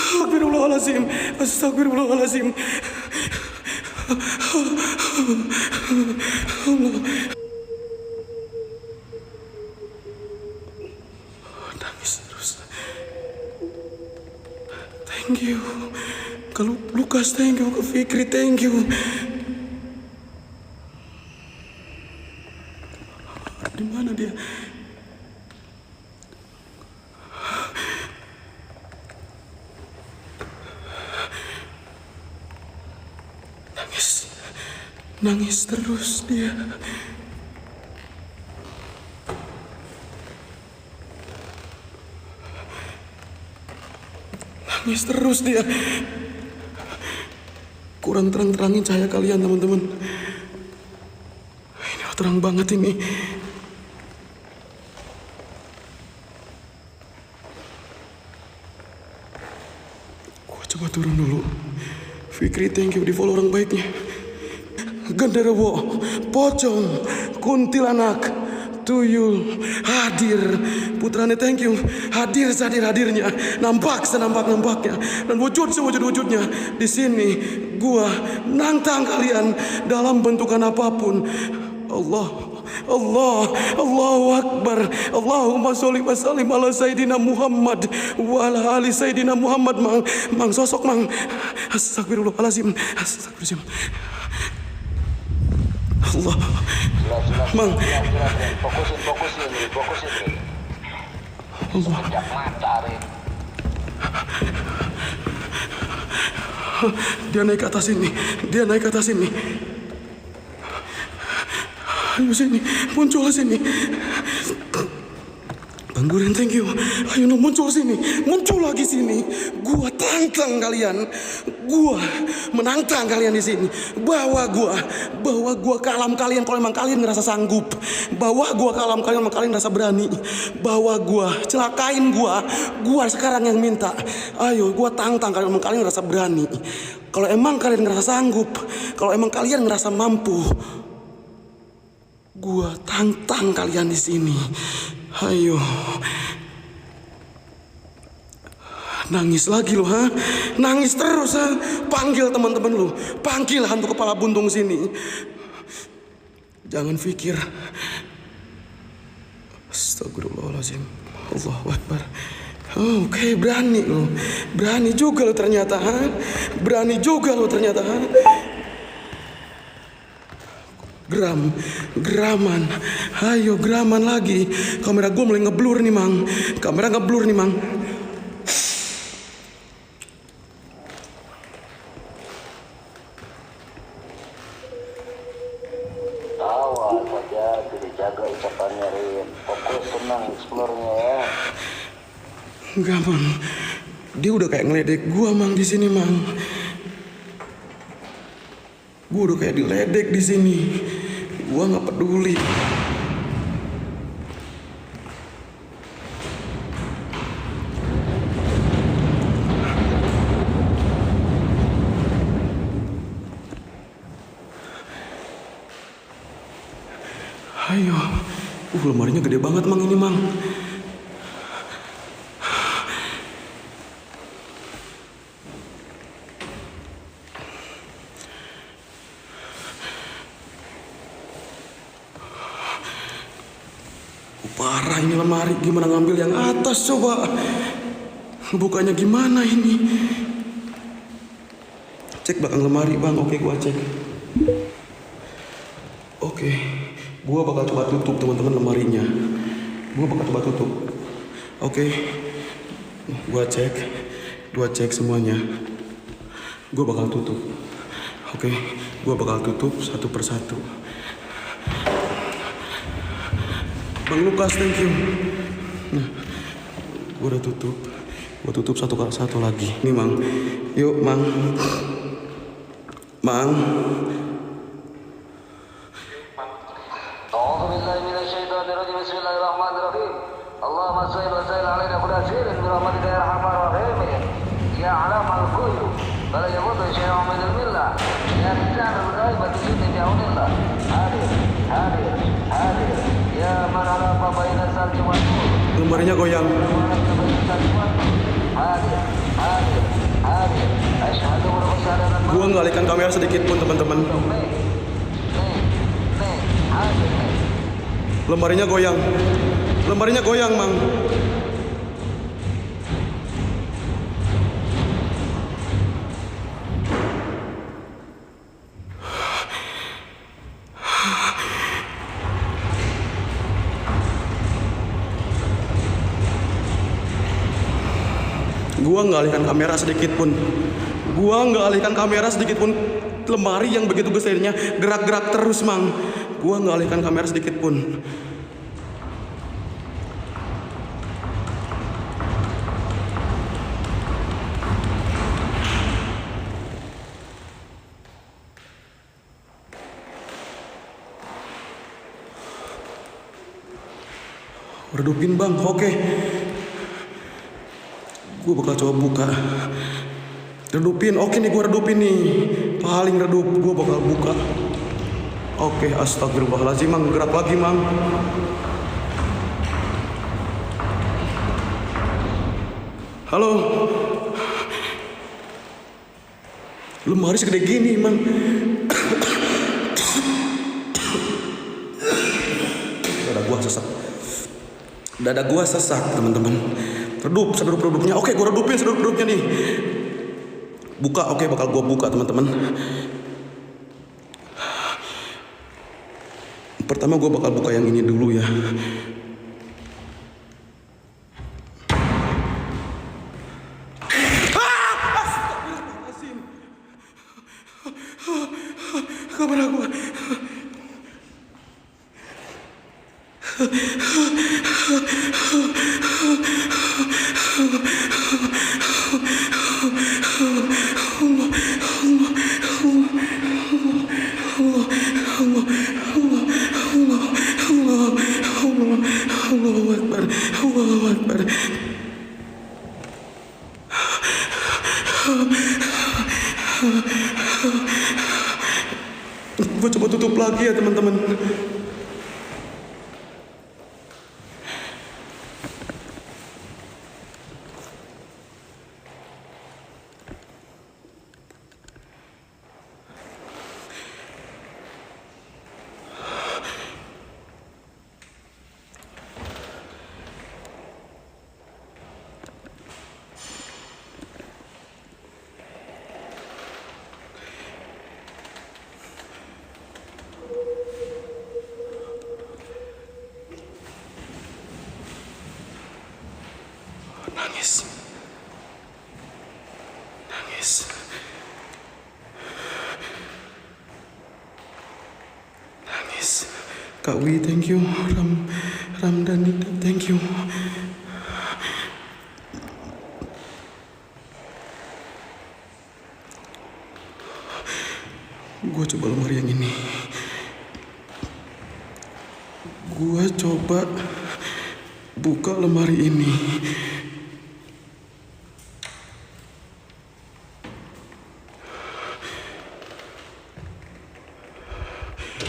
Astagfirullahaladzim. Astagfirullahaladzim. Allah. Nangis terus. Thank you. Ke Lukas, thank you. Ke Fikri, thank you. Di mana dia? Nangis terus dia. Nangis terus dia. Kurang terang-terangin cahaya kalian, teman-teman. Ini terang banget ini. Gua coba turun dulu. Fikri, thank you, di follow orang baiknya. Genderuwo, pocong, kuntilanak, tuyul, hadir. Putrane, thank you, hadir sehadir-hadirnya, nampak senampak-nampaknya, dan wujud sewujud-wujudnya. Di sini gua nantang kalian dalam bentukan apapun. Allahu Akbar. Allahumma sholli wa sallim ala Sayyidina Muhammad wa ala ali Sayyidina Muhammad. Mang sosok mang. Astagfirullahaladzim. Astagfirullahaladzim. Allah. Mang. Fokusin. Allah. Sekejap mata, Rin. Dia naik ke atas sini. Ayo sini, muncul sini. Bang Duren, thank you. Ayo muncul sini, muncul lagi sini. Gua tantang kalian. Gua menantang kalian di sini. Bawa gua ke alam kalian kalau emang kalian ngerasa sanggup. Bawa gua ke alam kalian kalau kalian ngerasa berani. Bawa gua, celakain gua. Gua sekarang yang minta. Ayo, gua tantang kalau emang kalian ngerasa berani. Kalau emang kalian ngerasa sanggup, kalau emang kalian ngerasa mampu, gua tantang kalian di sini. Ayo. Nangis lagi lo, ha? Nangis terus, ha? Panggil teman-teman lu. Panggil hantu kepala buntung sini. Jangan pikir. Astagfirullahaladzim. Allahu Akbar. Oke, berani lo. Berani juga lo ternyata, ha? Berani juga lo ternyata, ha? Geraman. Ayo geraman lagi. Kamera gue mulai ngeblur nih, Mang. Awas saja, dijaga ucapannya, Rin. Fokus, tenang, explore-nya ya. Enggak, Mang. Dia udah kayak ngeledek gue, Mang, di sini, Mang. Gue udah kayak diledek di sini. Gue nggak peduli. Ayo. Lemarinya gede banget, Mang, ini, Mang. Parah ini lemari, gimana ngambil yang atas coba? Bukanya gimana ini? Cek belakang lemari, Bang. Oke, gua cek. Oke, gua bakal coba tutup, teman-teman, lemarinya. Oke, gua cek semuanya. Gua bakal tutup. Oke, gua bakal tutup satu persatu. Bang Lukas, thank you. Nah, gue udah tutup. Gue tutup satu lagi. Nih, Mang. Yuk, Mang. A'udzubillahi minasyaitonirrajim. Bismillahirrahmanirrahim. Allahumma shalli wa sallim ala nabiyyina Muhammadin bi rahmatika ya arhamar rahimin. Ya alamal ghuyub. Bala yamutu syai'un min al-millah. Ya lisanul ghaibati bi ta'unillah. Hadir. Ya man ala baina salji wa nur. Lemarinya goyang. Hadir. أشهد أن لا Gua nggak alihkan kamera sedikit pun teman-teman. Lemarinya goyang, Mang. Gua nggak alihkan kamera sedikit pun. Lemari yang begitu besarnya gerak-gerak terus, Mang. Gua nggak alihkan kamera sedikit pun. Redupin, Bang. Oke. Gue bakal coba buka. Redupin. Oke nih, gue redupin nih. Paling redup. Gue bakal buka. Oke, astagfirullahaladzim, Mang. Gerak lagi, Mang. Halo. Lemari segede gini, Mang. Dada gua sesak, teman-teman. Redup, seredup-redupnya. Oke, gua redupin seredup-redupnya nih. Buka, oke, bakal gua buka, teman-teman. Pertama gua bakal buka yang ini dulu ya. Kamera gua. Allahu Akbar. Gue coba tutup lagi ya, teman-teman. Nangis. Kak Wi, thank you. Ramdhani, thank you. Gue coba lemari yang ini. Gue coba buka lemari ini.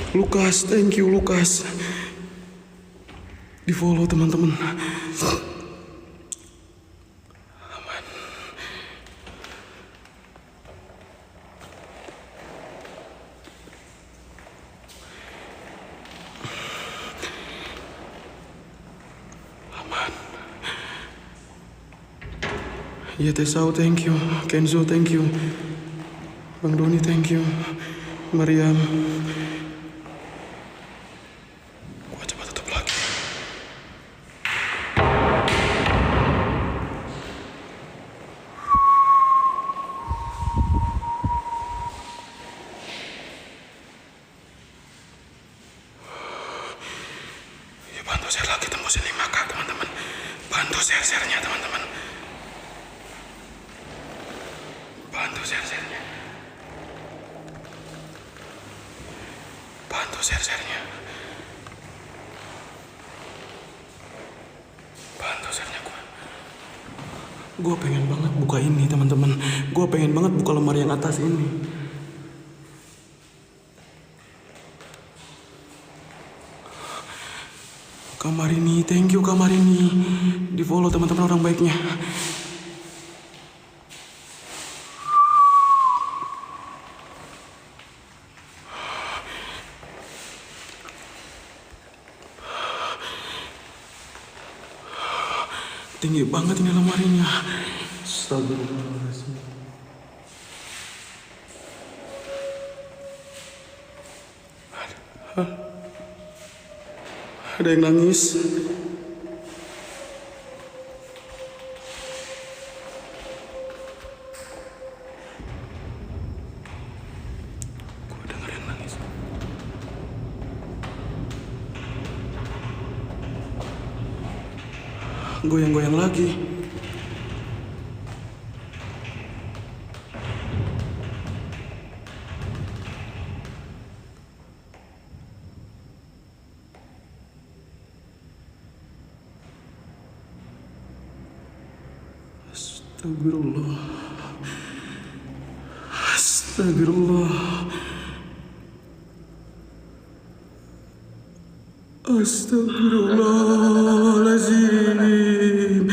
Lukas, thank you Lukas. Di follow teman-teman. Aman. Aman. Ya Tesau, thank you. Kenzo, thank you. Bang Doni, thank you. Mariam. Bantu share lagi tembusin 5K, teman-teman. Bantu share-nya, teman-teman. Bantu share-nya. Bantu share-nya. Bantu share-nya gue. Gue pengen banget buka ini, teman-teman. Gue pengen banget buka lemari yang atas ini. Kamarini, thank you Kamarini. Di follow teman-teman orang baiknya. Tinggi banget ini lemarinya. Astagfirullahaladzim. Ada yang nangis. Gue denger yang nangis. Goyang-goyang lagi. Astagfirullah. Astagfirullah. Astagfirullahaladzim.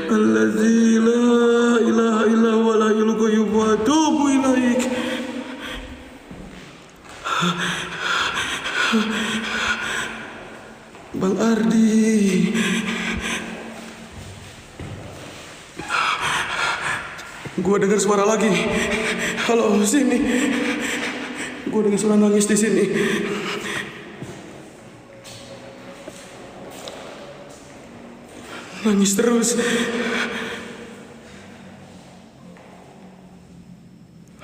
Alladzi la ilaha illa huwa la ilaha wa atubu ilaik. Bang Ardi. Gua dengar suara lagi. Halo, sini. Gua dengar suara nangis di sini. Nangis terus.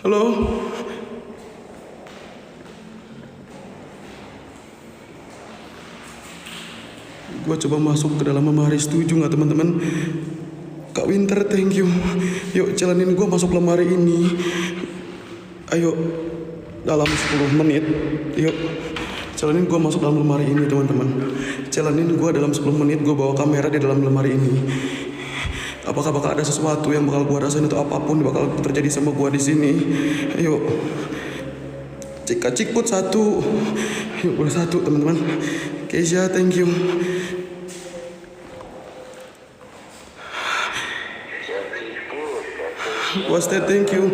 Halo. Gua coba masuk ke dalam lemari. Setuju nggak teman-teman? Kak Winter, thank you. Yuk jalanin gua masuk lemari ini. Ayo, dalam 10 menit. Yuk, jalanin gua masuk dalam lemari ini teman-teman. Jalanin gua dalam 10 menit. Gua bawa kamera di dalam lemari ini. Apakah bakal ada sesuatu yang bakal gua rasain atau apapun bakal terjadi sama gua di sini? Ayo. Cikut satu. Yuk, boleh satu teman-teman. Keisha, thank you. Wasted, thank you.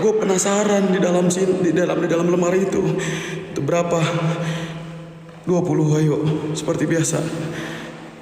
Gue penasaran di dalam lemari itu berapa? 20, ayo seperti biasa.